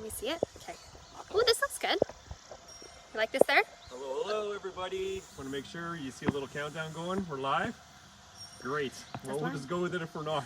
Can we see it? Okay. Oh, this looks good. You like this there? Hello, hello everybody. Want to make sure you see a little countdown going. We're live. Great. Well, we'll just go with it if we're not.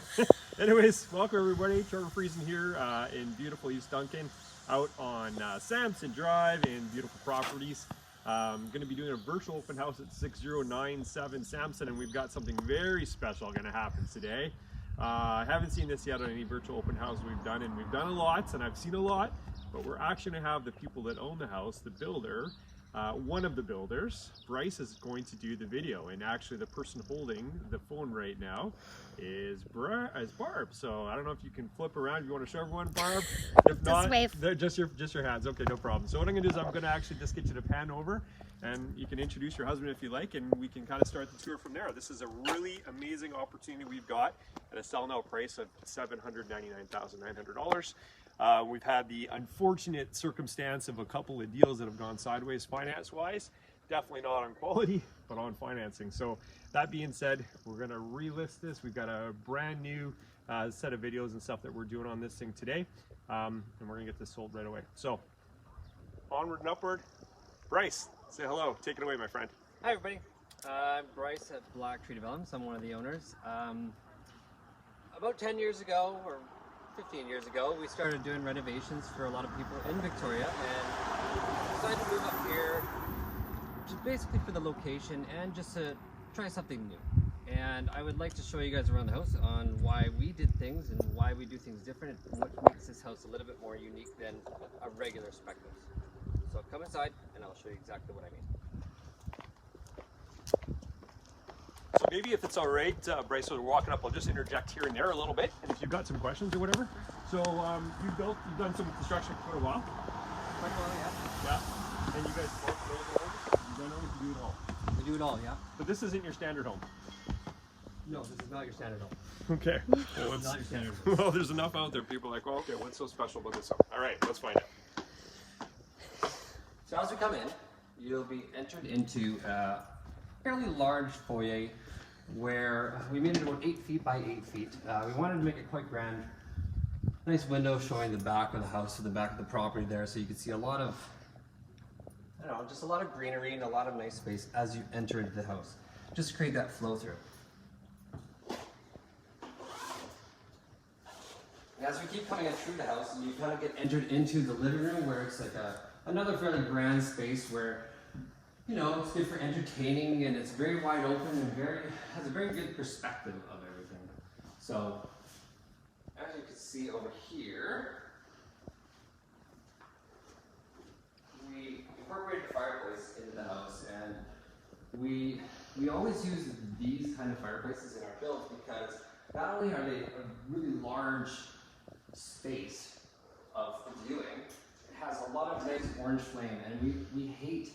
Anyways, welcome everybody. Trevor Friesen here in beautiful East Duncan, out on Sansum Drive in beautiful properties. I'm going to be doing a virtual open house at 6097 Sansum, and we've got something very special going to happen today. I haven't seen this yet on any virtual open house we've done, and we've done a lot, and I've seen a lot, but we're actually going to have the people that own the house, the builder, one of the builders, Bryce, is going to do the video, and actually the person holding the phone right now is Barb. So I don't know if you can flip around if you want to show everyone, Barb. If not, just your hands. Okay, no problem. So what I'm going to do is I'm going to actually just get you to pan over, and you can introduce your husband if you like, and we can kind of start the tour from there. This is a really amazing opportunity we've got at a sell now price of $799,900. We've had the unfortunate circumstance of a couple of deals that have gone sideways finance-wise. Definitely not on quality, but on financing. So that being said, we're going to relist this. We've got a brand new set of videos and stuff that we're doing on this thing today, and we're going to get this sold right away. So onward and upward. Bryce, say hello. Take it away, my friend. Hi everybody. I'm Bryce at Black Tree Developments. I'm one of the owners. About 10 years ago, or 15 years ago, we started doing renovations for a lot of people in Victoria, and decided to move up here just basically for the location and just to try something new. And I would like to show you guys around the house on why we did things and why we do things different, and what makes this house a little bit more unique than a regular spec house. So come inside and I'll show you exactly what I mean. So maybe if it's all right, Bryce, so we're walking up, I'll just interject here and there a little bit, and if you've got some questions or whatever. So you've done some construction for quite a while. Quite a while, yeah. Yeah. And you guys both build homes? You don't always do it all. We do it all, yeah. But this isn't your standard home. No, this is not your standard home. Okay. Well, It's not your standard home. well, there's enough out there. People are like, well, okay, what's so special about this home? All right, let's find out. So as we come in, you'll be entered into a fairly large foyer where we made it about 8 feet by 8 feet. We wanted to make it quite grand. Nice window showing the back of the house, or the back of the property there, so you can see a lot of, I don't know, just a lot of greenery and a lot of nice space as you enter into the house. Just to create that flow through. And as we keep coming in through the house, you kind of get entered into the living room, where it's like another fairly grand space where, you know, it's good for entertaining, and it's very wide open and has a very good perspective of everything. So, as you can see over here, we incorporated a fireplace into the house, and we always use these kind of fireplaces in our builds because not only are they a really large space of viewing, it has a lot of nice orange flame, and we hate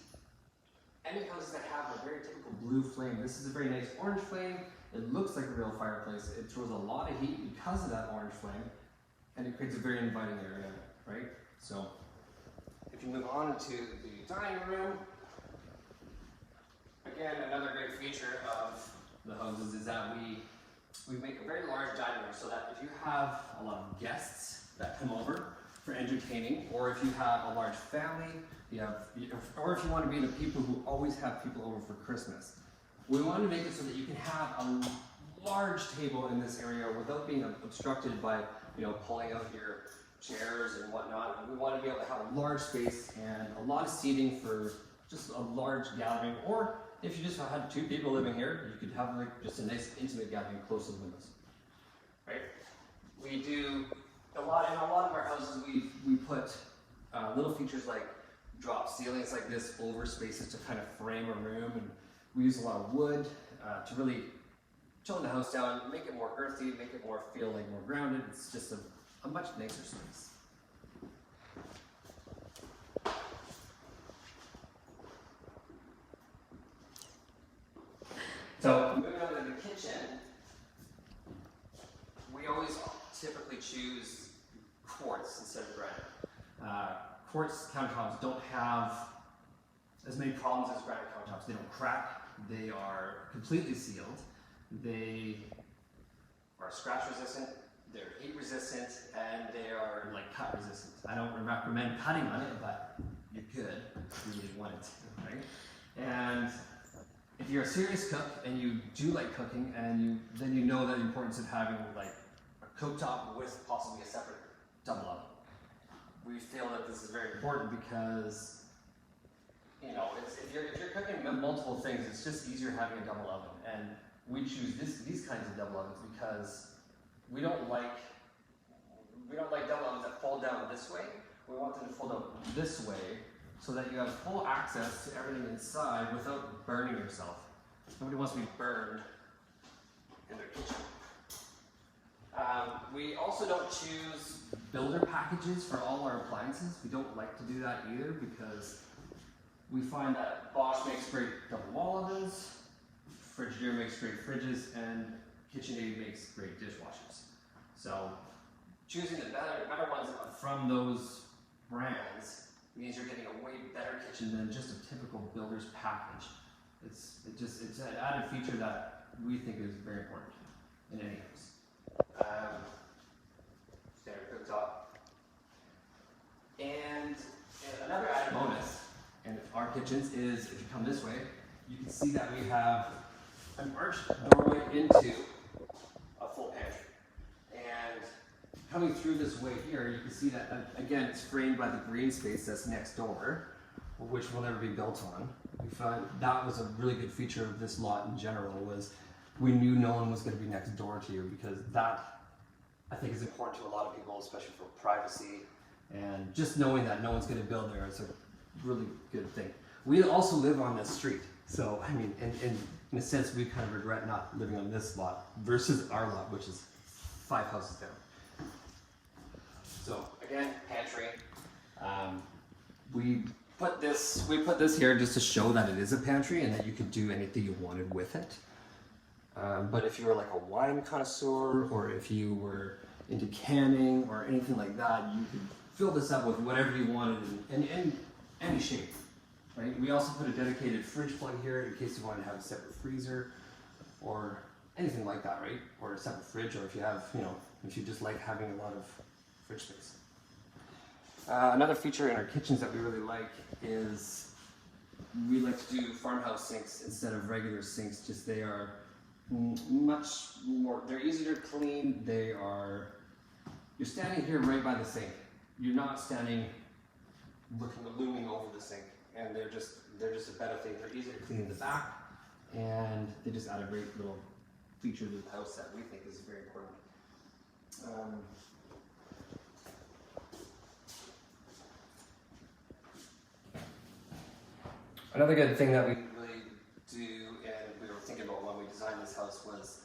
any houses that have a very typical blue flame. This is a very nice orange flame. It looks like a real fireplace. It throws a lot of heat because of that orange flame, and it creates a very inviting area, right? So, if you move on into the dining room, again, another great feature of the houses is that we make a very large dining room, so that if you have a lot of guests that come over for entertaining, or if you have a large family, or if you want to be the people who always have people over for Christmas, we want to make it so that you can have a large table in this area without being obstructed by, you know, pulling out your chairs and whatnot. And we want to be able to have a large space and a lot of seating for just a large gathering, or if you just had 2 people living here, you could have like just a nice intimate gathering close to the windows. Right? We do in a lot of our houses. We put little features like drop ceilings like this over spaces to kind of frame a room, and we use a lot of wood to really tone the house down, make it more earthy, make it more feel like more grounded. It's just a much nicer space. So moving on to the kitchen, we always typically choose quartz instead of granite. Quartz countertops don't have as many problems as granite countertops. They don't crack. They are completely sealed. They are scratch resistant. they're heat resistant and they are like cut resistant. I don't recommend cutting on it, but you could if you really wanted to, right? And if you're a serious cook and you do like cooking, and then you know the importance of having like a cooktop with possibly a separate double oven. We feel that this is very important because, you know, if you're cooking multiple things, it's just easier having a double oven. And we choose these kinds of double ovens because we don't like double ovens that fold down this way. We want them to fold out this way so that you have full access to everything inside without burning yourself. Nobody wants to be burned in their kitchen. We also don't choose builder packages for all our appliances. We don't like to do that either because we find that Bosch makes great double wall ovens, Frigidaire makes great fridges, and KitchenAid makes great dishwashers. So choosing the better ones from those brands means you're getting a way better kitchen than just a typical builder's package. It's an added feature that we think is very important in any house. Standard cooktop. And another added bonus in our kitchens is, if you come this way, you can see that we have an arched doorway into a full pantry. And coming through this way here, you can see that, again, it's framed by the green space that's next door, which will never be built on. We found that was a really good feature of this lot in general, was we knew no one was going to be next door to you, because that, I think, is important to a lot of people, especially for privacy, and just knowing that no one's going to build there is a really good thing. We also live on this street, so I mean, in a sense, we kind of regret not living on this lot versus our lot, which is 5 houses down. So again, pantry. We put this here just to show that it is a pantry and that you could do anything you wanted with it. But if you were like a wine connoisseur, or if you were into canning or anything like that, you could fill this up with whatever you wanted in any shape. Right? We also put a dedicated fridge plug here in case you want to have a separate freezer or anything like that, right? Or a separate fridge, or if you have, you know, if you just like having a lot of fridge space. Another feature in our kitchens that we really like is we like to do farmhouse sinks instead of regular sinks. Just they are much more, they're easier to clean. You're standing here right by the sink. You're not standing looming over the sink, and they're just a better thing. They're easier to clean in the back, and they just add a great little feature to the house that we think is very important. Another good thing that we really do, and we were thinking about when we designed this house, was,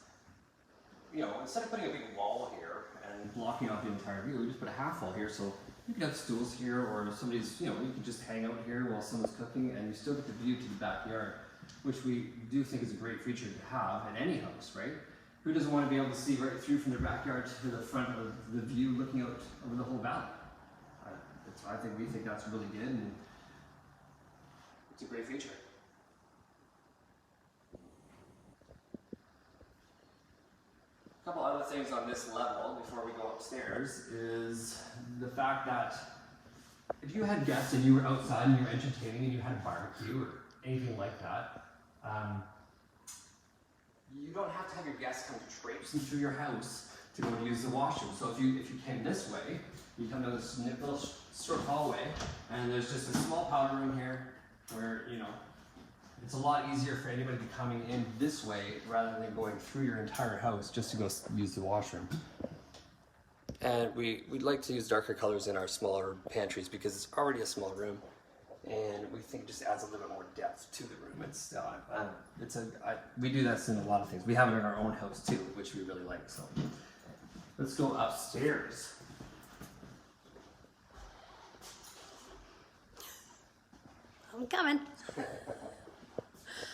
you know, instead of putting a big wall here and blocking off the entire view, we just put a half wall here, so you could have stools here, or somebody's, you know, you could just hang out here while someone's cooking, and you still get the view to the backyard, which we do think is a great feature to have in any house, right? Who doesn't want to be able to see right through from their backyard to the front of the view, looking out over the whole valley? We think that's really good, and it's a great feature. A couple other things on this level before we go upstairs is the fact that if you had guests and you were outside and you were entertaining and you had a barbecue or anything like that, you don't have to have your guests come traipsing through your house to go to use the washroom. So if you came this way, you come to this little short hallway, and there's just a small powder room here where, you know, it's a lot easier for anybody to be coming in this way rather than going through your entire house just to go use the washroom. And we'd like to use darker colors in our smaller pantries because it's already a small room, and we think it just adds a little bit more depth to the room. We do this in a lot of things. We have it in our own house too, which we really like. So let's go upstairs. I'm coming.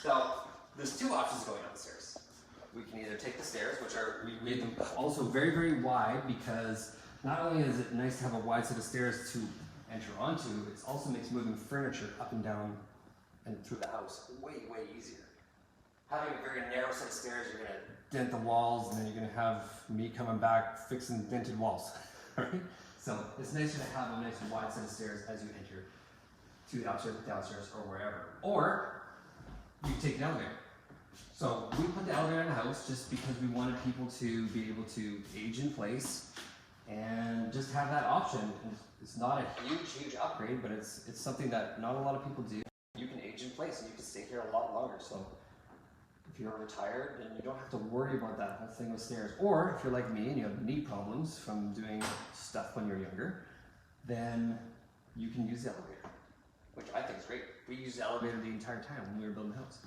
So there's 2 options going upstairs. We can either take the stairs, which we made them also very, very wide, because not only is it nice to have a wide set of stairs to enter onto, it also makes moving furniture up and down and through the house way, way easier. having a very narrow set of stairs, you're gonna dent the walls, and then you're gonna have me coming back fixing dented walls, right? So it's nicer to have a nice wide set of stairs as you enter to the upstairs, downstairs, or wherever. Or you take the elevator. So we put the elevator in the house just because we wanted people to be able to age in place and just have that option. And it's not a huge upgrade, but it's something that not a lot of people do. You can age in place and you can stay here a lot longer. So if you're retired, then you don't have to worry about that whole thing with stairs. Or if you're like me and you have knee problems from doing stuff when you're younger, then you can use the elevator, which I think is great. We used the elevator the entire time when we were building the house,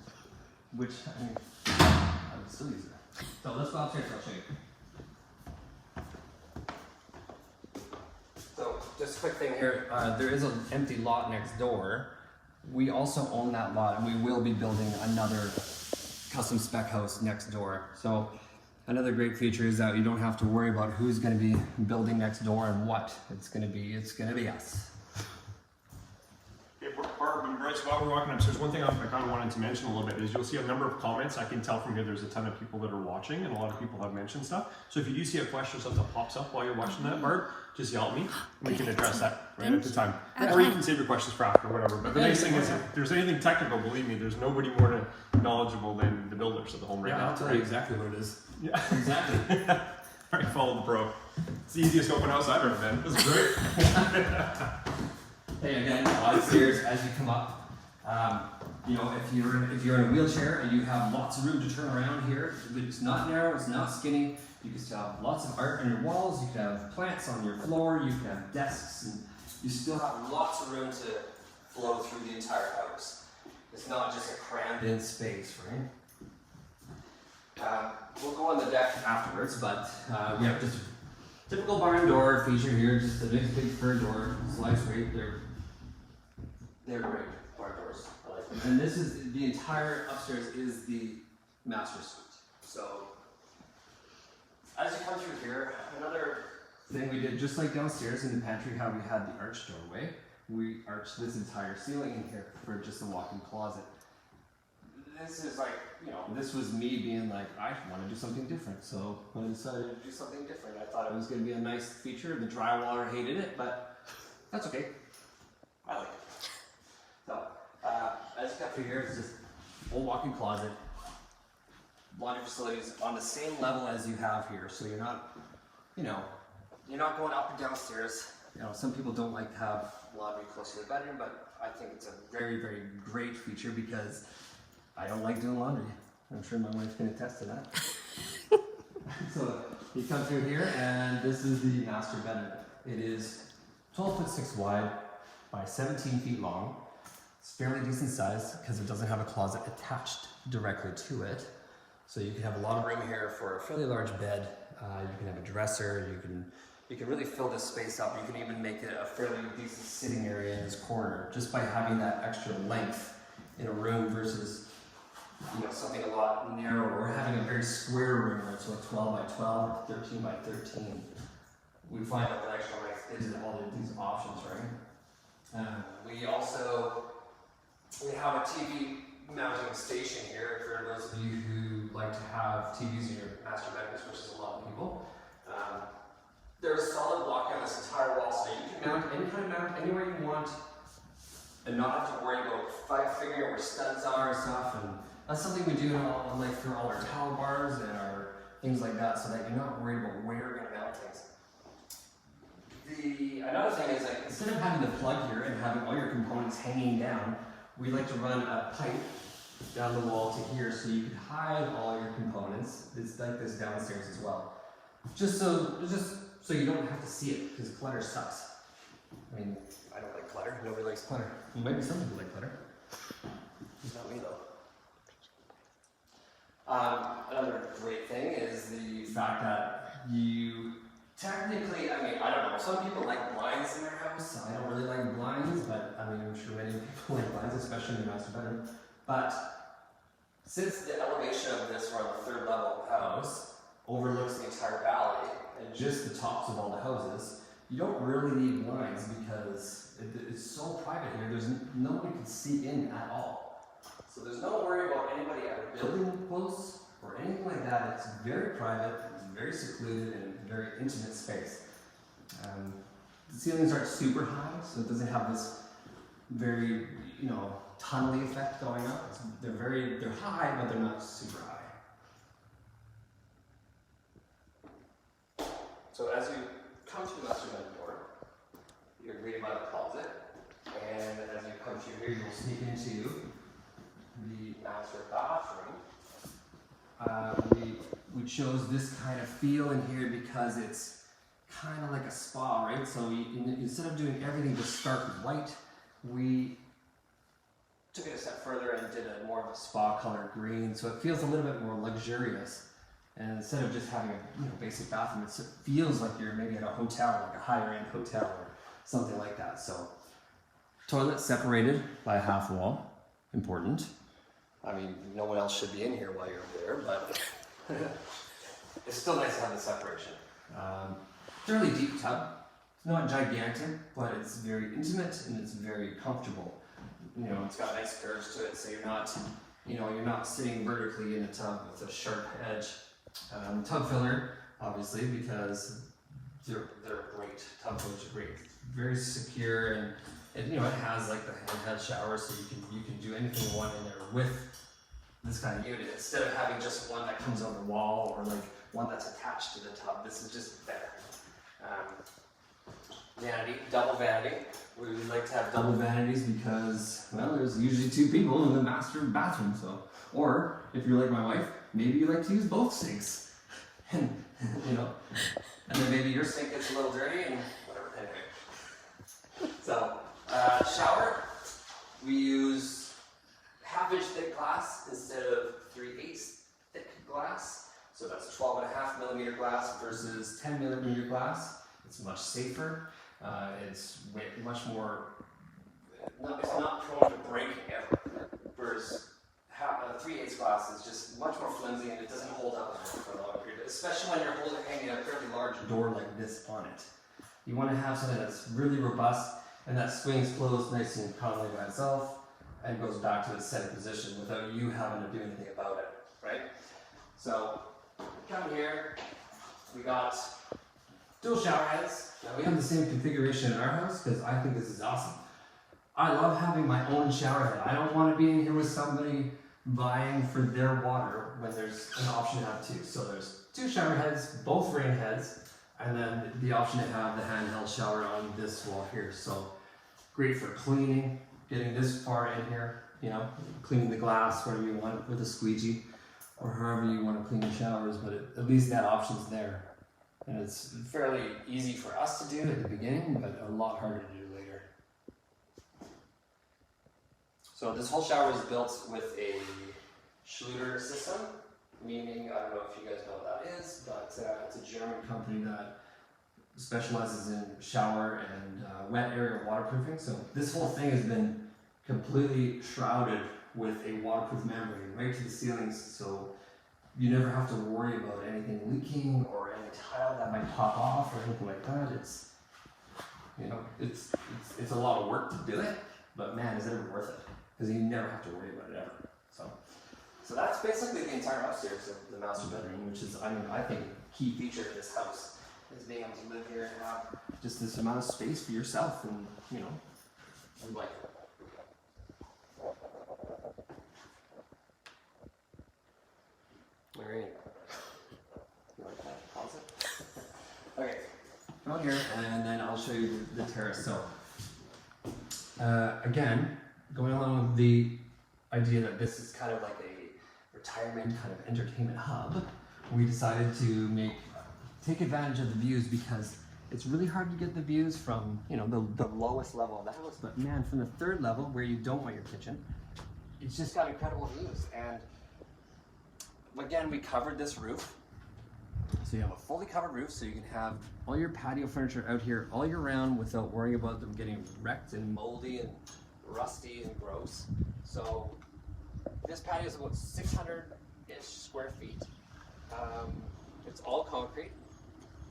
which I mean, I would still use it. So let's go upstairs, I'll show you. So just a quick thing here, there is an empty lot next door. We also own that lot, and we will be building another custom spec house next door. So another great feature is that you don't have to worry about who's going to be building next door and what. It's going to be us. Okay, Barb and Bryce, while we're walking upstairs, one thing I kind of wanted to mention a little bit is you'll see a number of comments. I can tell from here there's a ton of people that are watching, and a lot of people have mentioned stuff. So if you do see a question or something that pops up while you're watching that, Barb, just yell at me, and we can address that right at the time. Or you can save your questions for after, whatever. But the nice thing is, if there's anything technical, believe me, there's nobody more knowledgeable than the builders of the home right now. I'll tell you exactly what it is. Yeah. Exactly. All right, follow the pro. It's the easiest open house I've ever been. This is great. Hey, again, wide stairs as you come up. You know, if you're in a wheelchair and you have lots of room to turn around here, it's not narrow, it's not skinny. You can still have lots of art on your walls. You can have plants on your floor. You can have desks, and you still have lots of room to flow through the entire house. It's not just a crammed-in space, right? We'll go on the deck afterwards, but we have just typical barn door feature here. Just a big fir door, slides right there. They're great barn doors. I like them. And this is the entire upstairs is the master suite. So as you come through here, another thing we did, just like downstairs in the pantry, how we had the arched doorway, we arched this entire ceiling in here for just a walk-in closet. This is like, you know, this was me being like, I want to do something different. So when I decided to do something different, I thought it was going to be a nice feature. The drywaller hated it, but that's okay. I like it. So as you come through here, it's just a full walk-in closet. Laundry facilities on the same level as you have here, so you're not, you know, you're not going up and downstairs. You know, some people don't like to have laundry close to the bedroom, but I think it's a very, very great feature because I don't like doing laundry. I'm sure my wife can attest to that. So you come through here, and this is the master bedroom. It is 12'6" wide by 17 feet long. It's fairly decent size because it doesn't have a closet attached directly to it. So you can have a lot of room here for a fairly large bed. You can have a dresser. You can really fill this space up. You can even make it a fairly decent sitting area in this corner just by having that extra length in a room versus, you know, something a lot narrower, or having a very square room where it's like 12 by 12, 13 by 13. We find that the extra length gives it all of these options, right? We have a TV mounting station here for those of you who like to have TVs in your master bedrooms, which is a lot of people. There's a solid block on this entire wall, so you can mount any kind of mount anywhere you want and not have to worry about figuring out where studs are and stuff. And that's something we do like for all our towel bars and our things like that, so that you're not worried about where you're going to mount things. Another thing is, like, instead of having the plug here and having all your components hanging down, we like to run a pipe down the wall to here, so you can hide all your components. It's like this downstairs as well, just so you don't have to see it, because clutter sucks. I mean, I don't like clutter. Nobody likes clutter. Maybe some people like clutter. It's not me though. Another great thing is the fact that you technically, I mean, I don't know, some people like blinds in their house. I don't really like blinds, but I mean, I'm sure many people like blinds, especially in the master bedroom. But since the elevation of this, or the third level of the house, overlooks the entire valley and just the tops of all the houses, you don't really need blinds because it's so private here. Nobody can see in at all. So there's no worry about anybody ever building close or anything like that. It's very private, it's very secluded, and very intimate space. The ceilings aren't super high, so it doesn't have this very, tunnely effect going up. They're high, but they're not super high. So as you come to the master bedroom door, you're greeted by the closet, and as you come to here, you'll sneak into the master bathroom. We chose this kind of feel in here because it's kind of like a spa, right? So instead of doing everything just stark white, we took it a step further and did more of a spa color green, so it feels a little bit more luxurious. And instead of just having a basic bathroom, it feels like you're maybe at a hotel, like a higher end hotel or something like that. So toilet separated by a half wall, important. I mean, no one else should be in here while you're there, but it's still nice to have the separation. Fairly deep tub. It's not gigantic, but it's very intimate and it's very comfortable. It's got nice curves to it, so you're not sitting vertically in a tub with a sharp edge. Tub filler, obviously, because they're great. Tub fillers are great. Very secure, and it has like the handheld shower, so you can do anything you want in there with this kind of unit, instead of having just one that comes on the wall or like one that's attached to the tub. This is just better. Vanity, double vanity. We like to have double vanities because, well, there's usually two people in the master bathroom. Or if you're like my wife, maybe you like to use both sinks, and then maybe your sink gets a little dirty and whatever. Anyway, so shower, we use half-inch thick glass instead of 3/8 thick glass. So that's 12.5 millimeter glass versus 10 millimeter glass. It's much safer. It's much more. It's not prone to breaking ever. Whereas 3/8 glass is just much more flimsy and it doesn't hold up for a long period, especially when you're hanging a fairly large door like this on it. You want to have something that's really robust and that swings closed nice and calmly by itself and goes back to its set position without you having to do anything about it, right? So come here, we got dual shower heads. Now we have the same configuration in our house because I think this is awesome. I love having my own shower head. I don't want to be in here with somebody vying for their water when there's an option to have two. So there's two shower heads, both rain heads, and then the option to have the handheld shower on this wall here. So great for cleaning, getting this far in here, cleaning the glass, whatever you want with a squeegee, or however you want to clean the showers, but at least that option's there. And it's fairly easy for us to do at the beginning, but a lot harder to do later. So this whole shower is built with a Schluter system, meaning, I don't know if you guys know what that is, but it's a German company that specializes in shower and wet area waterproofing. So this whole thing has been completely shrouded with a waterproof membrane right to the ceilings, so you never have to worry about anything leaking or any tile that might pop off or anything like that. It's a lot of work to do it, but man, is it ever worth it? Because you never have to worry about it ever. So that's basically the entire upstairs of the master bedroom, which is, I think, a key feature of this house is being able to live here and have just this amount of space for yourself, and we like it. All right. You like that? Pause it. Okay. Come here, and then I'll show you the terrace. So, again, going along with the idea that this is kind of like a retirement kind of entertainment hub, we decided to take advantage of the views because it's really hard to get the views from the lowest level of the house. But man, from the third level where you don't want your kitchen, it's just got incredible views. And again, we covered this roof. So you have a fully covered roof, so you can have all your patio furniture out here all year round without worrying about them getting wrecked and moldy and rusty and gross. So this patio is about 600-ish square feet. It's all concrete.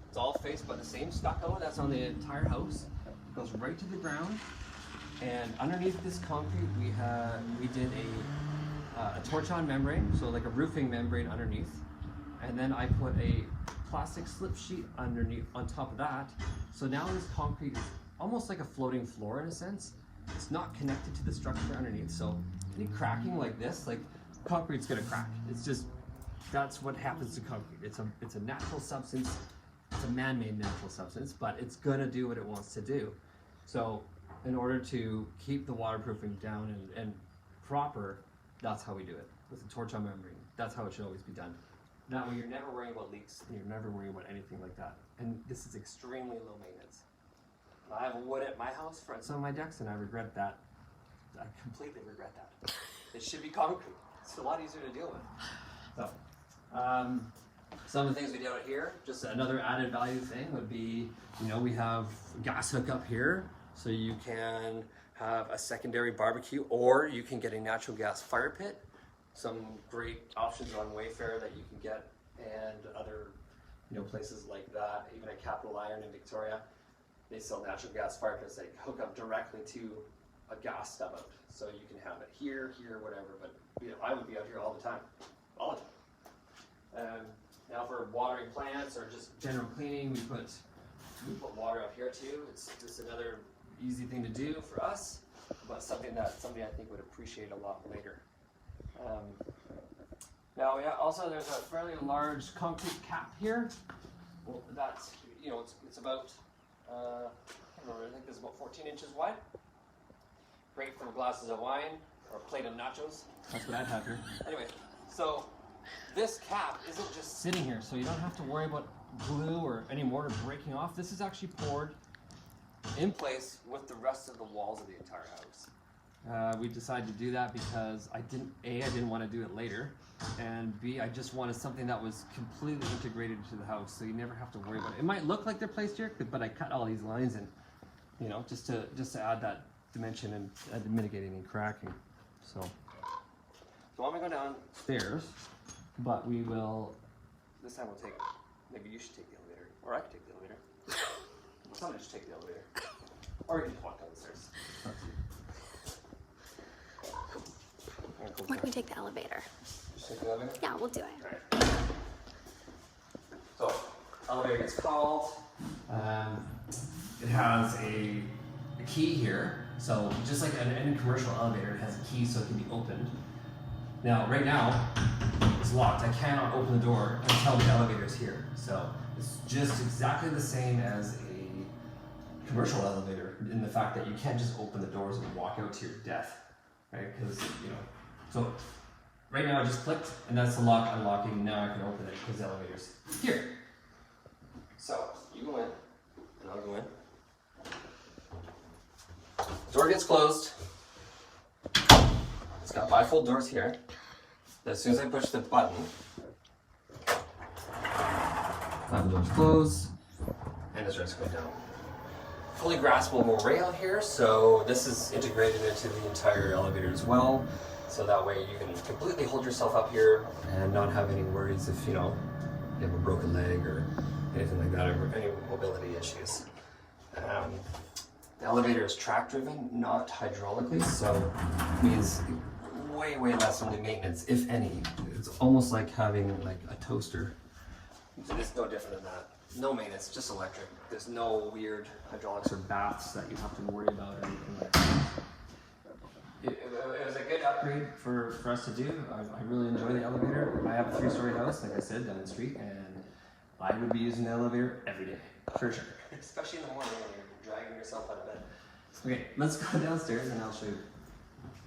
It's all faced by the same stucco that's on the entire house. It goes right to the ground. And underneath this concrete, we did a torch-on membrane, so like a roofing membrane underneath. And then I put a plastic slip sheet underneath on top of that. So now this concrete is almost like a floating floor in a sense. It's not connected to the structure underneath. So any cracking like this, like concrete's gonna crack. It's just, that's what happens to concrete. It's a natural substance. It's a man-made natural substance, but it's gonna do what it wants to do. So in order to keep the waterproofing down and proper, that's how we do it, with a torch-on membrane. That's how it should always be done. That way you're never worrying about leaks, and you're never worrying about anything like that. And this is extremely low maintenance. I have wood at my house for some of my decks, and I regret that. I completely regret that. It should be concrete. It's a lot easier to deal with. So, some of the things we did out here, just another added value thing would be, you know, we have gas hook up here, so you can have a secondary barbecue, or you can get a natural gas fire pit. Some great options on Wayfair that you can get, and other, you know, places like that. Even at Capital Iron in Victoria, they sell natural gas fire pits that hook up directly to a gas stub out. So you can have it here, whatever. But you know, I would be out here all the time. Now for watering plants or just general cleaning, we put water up here too. It's just another easy thing to do for us, but something that somebody I think would appreciate a lot later. Now, yeah, also there's a fairly large concrete cap here. Well, that's, you know, it's about, I don't remember, I think it's about 14 inches wide. Great for glasses of wine or a plate of nachos. That's what I'd have here. Anyway, so this cap isn't just sitting here, so you don't have to worry about glue or any mortar breaking off. This is actually poured in place with the rest of the walls of the entire house. We decided to do that because I didn't want to do it later, and B, I just wanted something that was completely integrated into the house, so you never have to worry about it. It might look like they're placed here, but I cut all these lines in, you know, just to add that dimension and mitigate any cracking. So I'm gonna go downstairs, but we will. This time we'll take. Maybe you should take the elevator, or I can take the elevator. Somebody should take the elevator, or you can just walk down the stairs. Why don't we take the elevator? Just take the elevator? Yeah, we'll do it. All right. So, elevator gets called. It has a key here. So, just like any commercial elevator, it has a key so it can be opened. Now, right now, it's locked. I cannot open the door until the elevator is here. So, it's just exactly the same as a commercial elevator in the fact that you can't just open the doors and walk out to your death, right? Because, you know, so right now I just clicked, and that's the lock unlocking. Now I can open it because the elevator's here. So you go in, and I'll go in. Door gets closed. It's got bifold doors here. As soon as I push the button, the doors close, and it starts going down. Fully graspable rail here, so this is integrated into the entire elevator as well. So that way you can completely hold yourself up here and not have any worries if, you know, you have a broken leg or anything like that, or any mobility issues. The elevator is track driven, not hydraulically, so it means way less on the maintenance, if any. It's almost like having like a toaster. So it's no different than that. No maintenance, just electric. There's no weird hydraulics or baths that you have to worry about or anything like that. It was a good upgrade for us to do. I really enjoy the elevator. I have a 3-story house, like I said, down the street, and I would be using the elevator every day, for sure. Especially in the morning when you're dragging yourself out of bed. Okay, let's go downstairs and I'll show you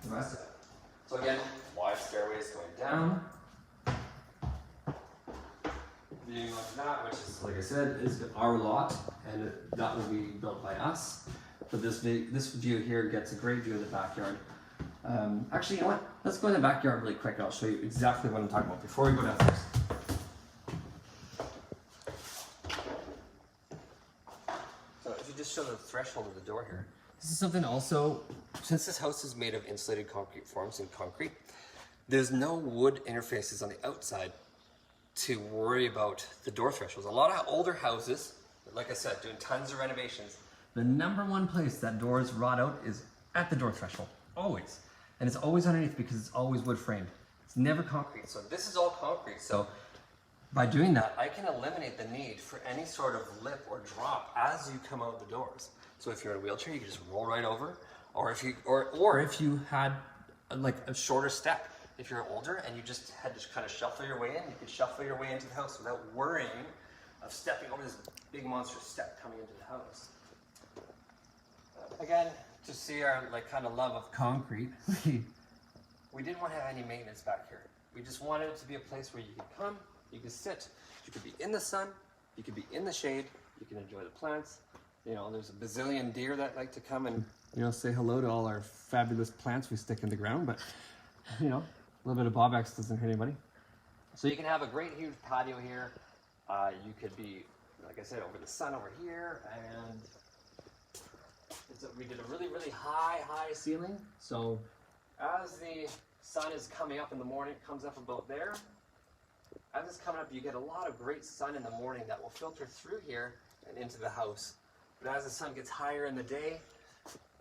the rest of it. So again, wide stairways going down. Viewing like that, which is, like I said, is our lot, and that will be built by us. But this view here gets a great view of the backyard. Actually, you know what? Let's go in the backyard really quick, and I'll show you exactly what I'm talking about before we go downstairs. So if you just show the threshold of the door here, this is something also, since this house is made of insulated concrete forms in concrete, there's no wood interfaces on the outside to worry about the door thresholds. A lot of older houses, like I said, doing tons of renovations, the #1 place that doors rot out is at the door threshold, always. And it's always underneath because it's always wood framed. It's never concrete. So this is all concrete. So by doing that, I can eliminate the need for any sort of lip or drop as you come out the doors. So if you're in a wheelchair, you can just roll right over. Or if you had like a shorter step. If you're older and you just had to kind of shuffle your way in, you could shuffle your way into the house without worrying of stepping over this big monster step coming into the house. Again, to see our like kind of love of concrete, we didn't want to have any maintenance back here. We just wanted it to be a place where you could come, you could sit, you could be in the sun, you could be in the shade, you can enjoy the plants. You know, there's a bazillion deer that like to come and, you know, say hello to all our fabulous plants we stick in the ground, but, you know, a little bit of Bob-X doesn't hurt anybody. So you can have a great huge patio here. You could be, like I said, over the sun over here, and we did a really, really high ceiling. So as the sun is coming up in the morning, it comes up about there. As it's coming up, you get a lot of great sun in the morning that will filter through here and into the house. But as the sun gets higher in the day,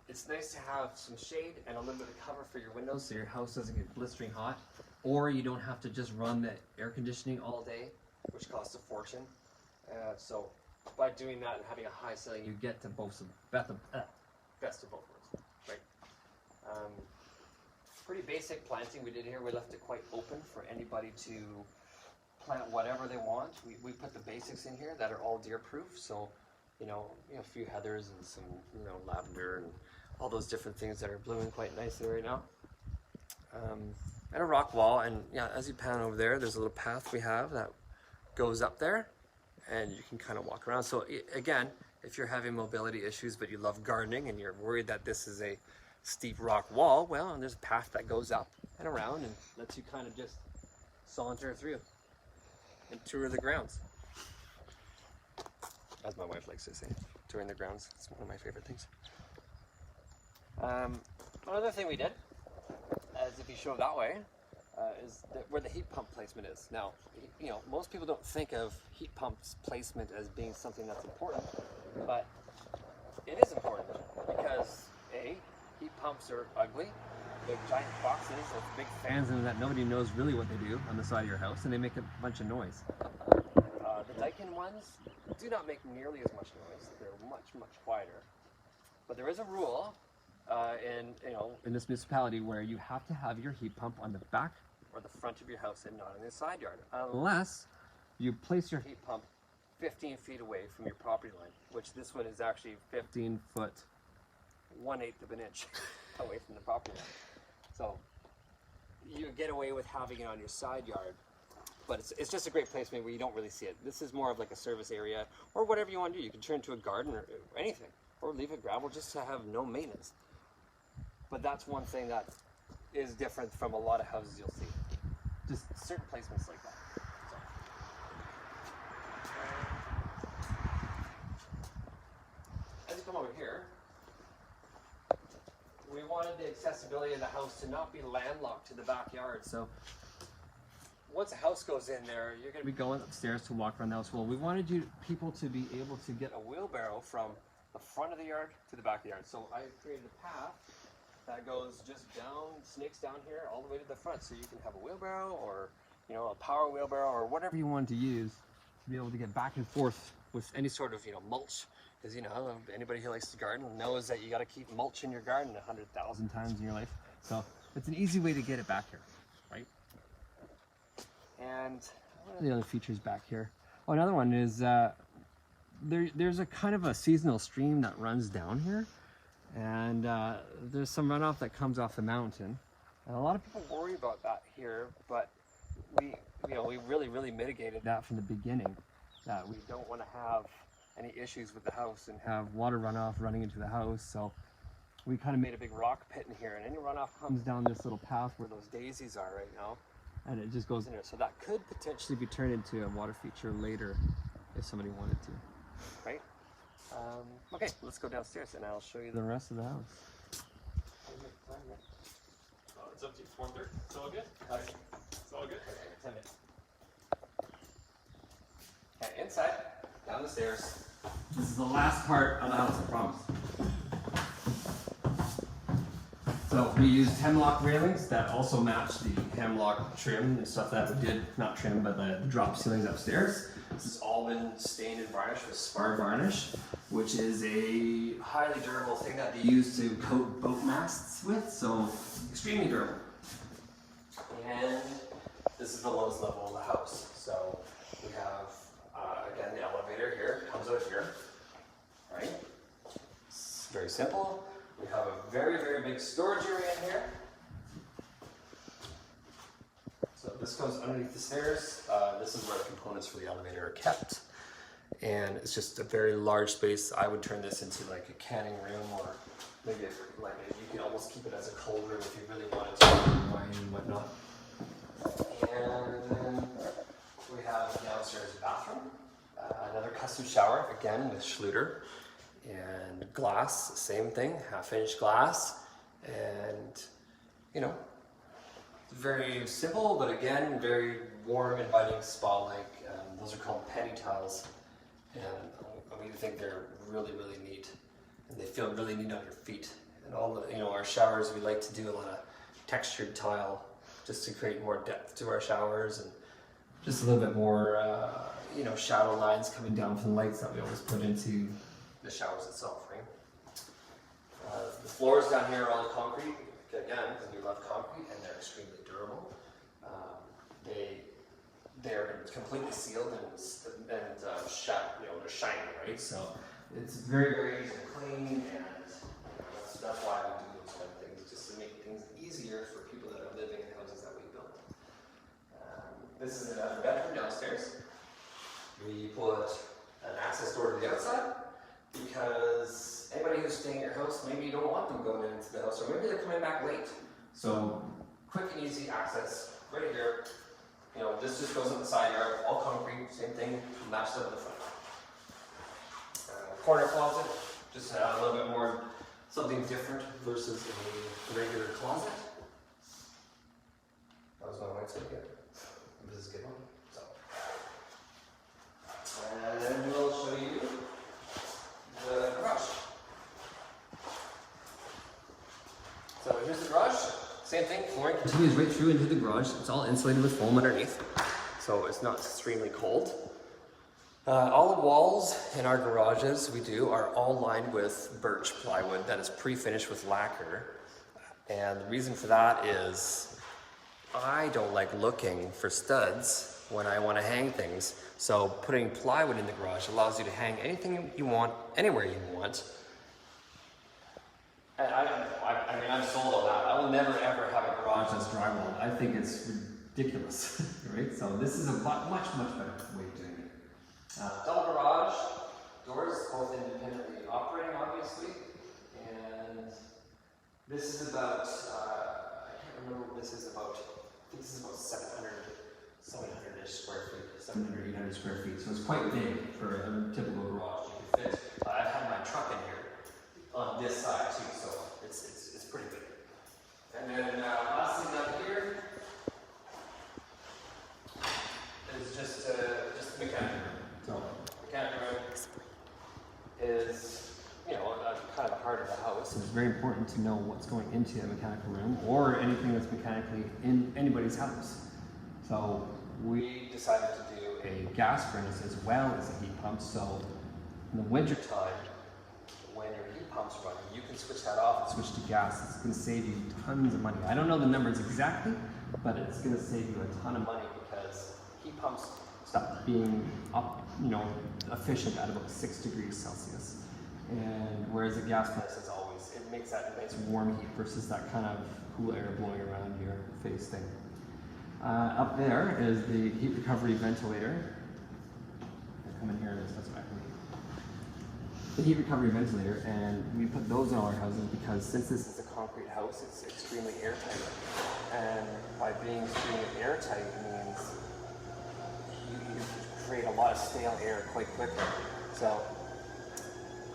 it's nice to have some shade and a little bit of cover for your windows so your house doesn't get blistering hot, or you don't have to just run the air conditioning all day, which costs a fortune. So by doing that and having a high ceiling, you get to best of both worlds, right? Pretty basic planting we did here. We left it quite open for anybody to plant whatever they want. We put the basics in here that are all deer proof. So, you know, a few heathers and some, you know, lavender and all those different things that are blooming quite nicely right now. And a rock wall, and yeah, as you pan over there, there's a little path we have that goes up there, and you can kind of walk around. So again, if you're having mobility issues but you love gardening and you're worried that this is a steep rock wall, well, and there's a path that goes up and around and lets you kind of just saunter through and tour the grounds. As my wife likes to say, touring the grounds. It's one of my favorite things. Another thing we did, as if you show that way, is where the heat pump placement is. Now, you know, most people don't think of heat pumps placement as being something that's important, but it is important because A, heat pumps are ugly. They're giant boxes with big fans in them that nobody knows really what they do on the side of your house, and they make a bunch of noise. The Duncan ones do not make nearly as much noise. They're much quieter. But there is a rule in this municipality where you have to have your heat pump on the back or the front of your house and not in the side yard, unless you place your heat pump 15 feet away from your property line, which this one is actually 15 foot, 1/8 of an inch away from the property line. So you get away with having it on your side yard, but it's just a great placement where you don't really see it. This is more of like a service area or whatever you want to do. You can turn it into a garden or anything, or leave it gravel just to have no maintenance. But that's one thing that is different from a lot of houses you'll see. Just certain placements like that. So. As you come over here, we wanted the accessibility of the house to not be landlocked to the backyard. So once a house goes in there, you're going to be going upstairs to walk around the house. Well, we wanted people to be able to get a wheelbarrow from the front of the yard to the back of the yard. So I created a path that goes just down, snakes down here all the way to the front. So you can have a wheelbarrow or, you know, a power wheelbarrow or whatever you want to use to be able to get back and forth with any sort of, you know, mulch. Because, you know, anybody who likes to garden knows that you got to keep mulch in your garden 100,000 times in your life. So it's an easy way to get it back here, right? And what are the other features back here? Oh, another one is there's a kind of a seasonal stream that runs down here, and there's some runoff that comes off the mountain. And a lot of people worry about that here, but we really mitigated that from the beginning. That we don't want to have any issues with the house and have water runoff running into the house. So we kind of made a big rock pit in here, and any runoff comes down this little path where those daisies are right now, and it just goes in there. So that could potentially be turned into a water feature later if somebody wanted to, right? Okay, let's go downstairs and I'll show you the rest of the house. It's up to you. 1:30. It's all good? Okay. It's all good? 10 minutes. Okay, inside, down the stairs. This is the last part of the house, I promise. So we used hemlock railings that also match the hemlock trim and stuff that we did, not trim, but the drop ceilings upstairs. This has all been stained and varnished with spar varnish, which is a highly durable thing that they use to coat boat masts with, so extremely durable. And this is the lowest level of the house. So we have, again, the elevator here, comes out here, right? It's very simple. We have a very, very big storage area in here. So this goes underneath the stairs. This is where the components for the elevator are kept. And it's just a very large space. I would turn this into like a canning room, or maybe you can almost keep it as a cold room if you really wanted to, wine and whatnot. And then we have a downstairs bathroom, another custom shower, again with Schluter. And glass, same thing, half-inch glass, and you know, very simple, but again, very warm, inviting, spa-like. Those are called penny tiles, and we think they're really, really neat, and they feel really neat on your feet. And all the, you know, our showers, we like to do a lot of textured tile, just to create more depth to our showers, and just a little bit more, you know, shadow lines coming down from the lights that we always put into the showers itself, right? The floors down here are all concrete, again, because we love concrete, and they're extremely durable. They're completely sealed and they're shiny, right? So it's very, very easy to clean, and that's why we do those kind of things, just to make things easier for people that are living in houses that we built. This is another bedroom downstairs. We put an access door to the outside, because anybody who's staying at your house, maybe you don't want them going into the house, or maybe they're coming back late. So quick and easy access right here. You know, this just goes in the side yard, all concrete, same thing, matched up in the front. Corner closet, just a little bit more, something different versus a regular closet. That was my wife's idea. This is a good one. So. And then we'll show you the garage. So here's the garage. Same thing, flooring continues right through into the garage. It's all insulated with foam underneath, so it's not extremely cold. All the walls in our garages are all lined with birch plywood that is pre-finished with lacquer. And the reason for that is I don't like looking for studs when I want to hang things. So putting plywood in the garage allows you to hang anything you want, anywhere you want. And I mean, I'm sold on that. I will never ever have a garage that's drywalled. I think it's ridiculous, right? So this is a much better way of doing it. Double garage, doors both independently operating, obviously. And this is about, I can't remember what this is about. I think this is about 700-ish square feet, 700, 800 square feet. So it's quite big for a typical garage. You can fit. I've had my truck in here on this side too, so it's pretty big. And then last thing down here is just the mechanic room. So mechanic room is, you know, kind of the heart of the house. So it's very important to know what's going into a mechanical room or anything that's mechanically in anybody's house. So we decided to do a gas furnace as well as a heat pump. So in the winter time, when your heat pump's running, you can switch that off and switch to gas. It's going to save you tons of money. I don't know the numbers exactly, but it's going to save you a ton of money because heat pumps stop being efficient at about 6 degrees Celsius. And whereas a gas furnace is always, it makes that nice warm heat versus that kind of cool air blowing around your face thing. Up there is the heat recovery ventilator. I'll come in here and that's back to me. The heat recovery ventilator, and we put those in all our houses because since this is a concrete house, it's extremely airtight. And by being extremely airtight means you create a lot of stale air quite quickly. So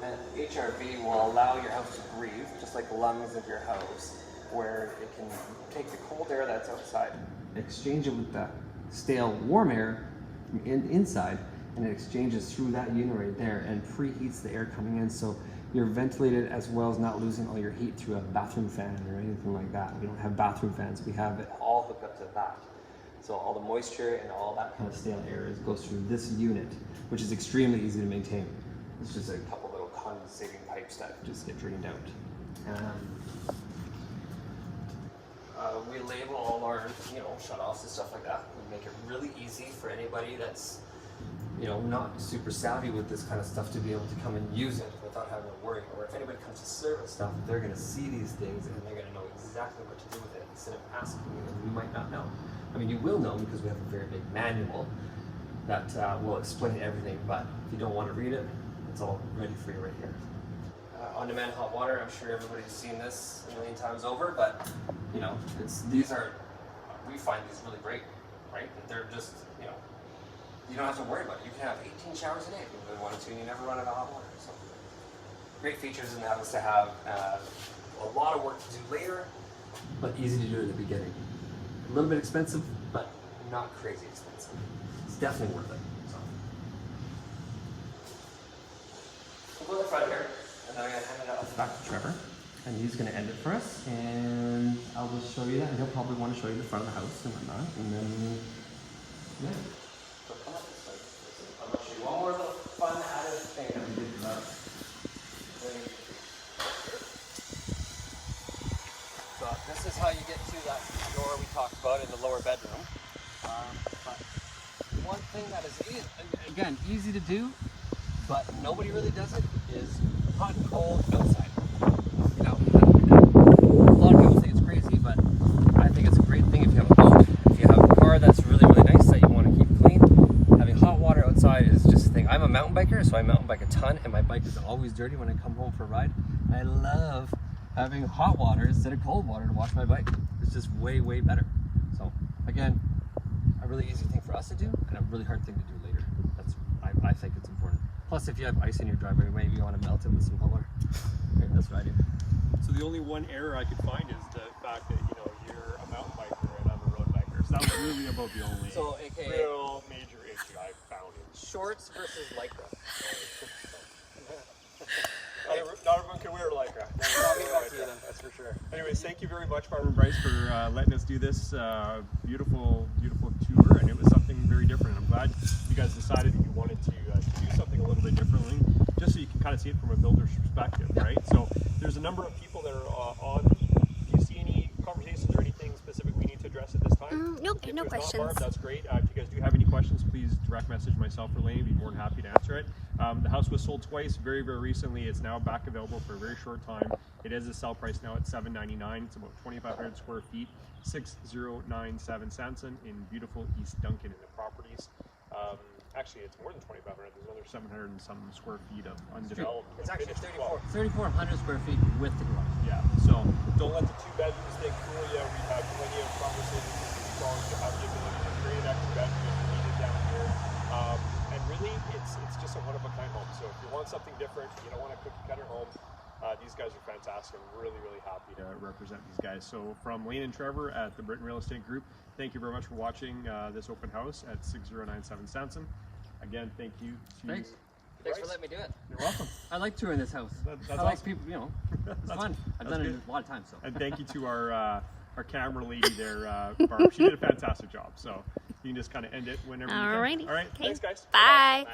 an HRV will allow your house to breathe, just like the lungs of your house, where it can take the cold air that's outside, exchange it with the stale warm air inside, and it exchanges through that unit right there and preheats the air coming in. So you're ventilated as well as not losing all your heat through a bathroom fan or anything like that. We don't have bathroom fans. We have it all hooked up to that. So all the moisture and all that kind of stale air goes through this unit, which is extremely easy to maintain. It's just a couple little condensating pipes that just get drained out. We label all our, shut-offs and stuff like that. We make it really easy for anybody that's, not super savvy with this kind of stuff to be able to come and use it without having to worry. Or if anybody comes to service stuff, they're going to see these things and they're going to know exactly what to do with it instead of asking you, and you might not know. I mean, you will know because we have a very big manual that will explain everything, but if you don't want to read it, it's all ready for you right here. On-demand hot water, I'm sure everybody's seen this a million times over, but we find these really great, right? That they're just, you don't have to worry about it. You can have 18 showers a day if you really wanted to, and you never run out of hot water. So, great features in the house to have. A lot of work to do later, but easy to do at the beginning. A little bit expensive, but not crazy expensive. It's definitely worth it. So, we'll go to the front here, and then I'm going to hand it off back to Trevor, and he's going to end it for us, and I'll just show you that, and he'll probably want to show you the front of the house and whatnot, and then, yeah. So come up this way. I'm going to show you one more little fun added thing that we did for that. So this is how you get to that door we talked about in the lower bedroom. But one thing that is easy to do, but nobody really does it, is hot and cold outside. A lot of people think it's crazy, but I think it's a great thing if you have a boat, if you have a car that's really, really nice that you want to keep clean. Having hot water outside is just a thing. I'm a mountain biker, so I mountain bike a ton, and my bike is always dirty when I come home for a ride. I love having hot water instead of cold water to wash my bike. It's just way, way better. So again, a really easy thing for us to do and a really hard thing to do later. I think it's important. Plus, if you have ice in your driveway, maybe you want to melt it with some hot water. Okay, that's what I do. So the only one error I could find is the fact that you're a mountain biker and I'm a road biker. So that was really about the only real major issue I found. Shorts versus lycra. Not everyone can wear lycra. That's for sure. Anyways, thank you very much, Farmer Bryce, for letting us do this beautiful, beautiful tour, and it was something very different. I'm glad you guys decided that you wanted to do something a little bit differently, just so you can kind of see it from a builder's perspective, right? So there's a number of people that are on. Do you see any conversations or anything specific we need to address at this time? Nope, no questions. Barb, that's great. If you guys do have any questions, please direct message myself or Lane. I'd be more than happy to answer it. The house was sold twice very, very recently. It's now back available for a very short time. It is a sell price now at $799. It's about 2,500 square feet, 6097 Sansum in beautiful East Duncan in the properties. Actually, it's more than 2,500. There's another 700 and some square feet of undeveloped. It's actually 3,400 square feet with the garage. Yeah, so don't let the 2 bedrooms thing fool you. We've had plenty of conversations with people to have the ability to create an extra bedroom if you need it down here. And really, it's just a one-of-a-kind home. So if you want something different, you don't want a cookie-cutter home, these guys are fantastic. I'm really, really happy to represent these guys. So from Lane and Trevor at the Britain Real Estate Group, thank you very much for watching this open house at 6097 Sansum. Again, thank you to Thanks for letting me do it. You're welcome. I like touring this house. That's I like awesome. people, it's fun. I've done it a lot of times. So. And thank you to our camera lady there, Barb. She did a fantastic job. So you can just kind of end it whenever you can. Alrighty. All right. Okay. Thanks, guys. Bye. Bye.